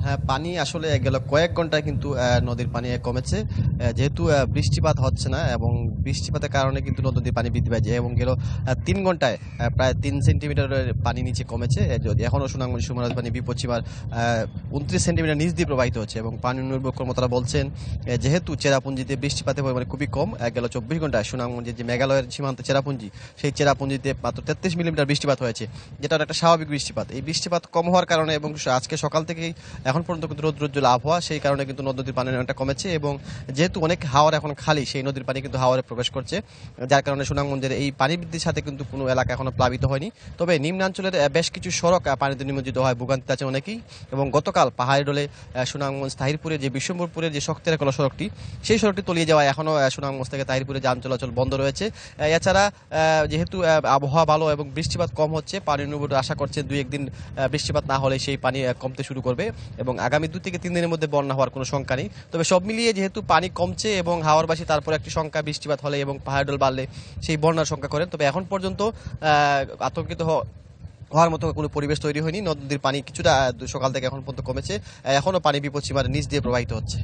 হ্যাঁ, পানি আসলে গেল কয়েক ঘন্টায় কিন্তু নদীর পানি কমেছে। যেহেতু বৃষ্টিপাত হচ্ছে না এবং বৃষ্টিপাতের কারণে কিন্তু নদীর পানি বৃদ্ধি পাচ্ছে এবং গেল ৩ ঘন্টায় প্রায় ৩ সেন্টিমিটারের পানি নিচে কমেছে। যদি এখনও সুনামগঞ্জ সুরমা নদীর পানি বিপদসীমার ২৯ সেন্টিমিটার নিচ দিয়ে প্রবাহিত হচ্ছে এবং পানি উন্নয়ন কর্মকর্তারা বলছেন যেহেতু চেরাপুঞ্জিতে বৃষ্টিপাতের পরিমাণ খুবই কম, গেল ২৪ ঘন্টায় সুনামগঞ্জের যে মেঘালয়ের সীমান্ত চেরাপুঞ্জি, সেই চেরাপুঞ্জিতে মাত্র ৩৩ মিলিমিটার বৃষ্টিপাত হয়েছে, যেটা একটা স্বাভাবিক বৃষ্টিপাত। এই বৃষ্টিপাত কম হওয়ার কারণে এবং আজকে সকাল থেকেই এখন পর্যন্ত কিন্তু রৌদ্রোজ্জ্বল আবহাওয়া, সেই কারণে কিন্তু নদীর পানির অনেকটা কমেছে এবং যেহেতু অনেক হাওর এখন খালি, সেই নদীর পানি কিন্তু হাওরে প্রবেশ করছে, যার কারণে সুনামগঞ্জের এই পানি বৃদ্ধির সাথে কিন্তু কোনো এলাকা এখনো প্লাবিত হয়নি। তবে নিম্নাঞ্চলের বেশ কিছু সড়ক পানিতে নিমজ্জিত হয়, ভোগান্তিতে আছে অনেকেই। এবং গতকাল পাহাড়ি ডলে সুনামগঞ্জ তাহিরপুরে যে বিশ্বম্বরপুরের যে শক্তিরাকলা সড়কটি, সেই সড়কটি তলিয়ে যাওয়ায় এখনও সুনামগঞ্জ থেকে তাহিরপুরে যান চলাচল বন্ধ রয়েছে। এছাড়া যেহেতু আবহাওয়া ভালো এবং বৃষ্টিপাত কম হচ্ছে, পানি উন্নয়ন আশা করছে ২-১ দিন বৃষ্টিপাত না হলে সেই পানি কমতে শুরু করবে এবং আগামী ২ থেকে ৩ দিনের মধ্যে বন্যা হওয়ার কোনো শঙ্কা নেই। তবে সব মিলিয়ে যেহেতু পানি কমছে এবং হাওয়ার বাসি তারপর একটি সংখ্যা বৃষ্টিপাত হলে এবং পাহাড় ডল বাড়লে সেই বন্যার সংখ্যা করেন। তবে এখন পর্যন্ত আতঙ্কিত হওয়ার মতো কোনো পরিবেশ তৈরি হয়নি। নদীর পানি কিছুটা সকাল থেকে এখন পর্যন্ত কমেছে, এখনও পানি বিপদসীমার নিচ দিয়ে প্রবাহিত হচ্ছে।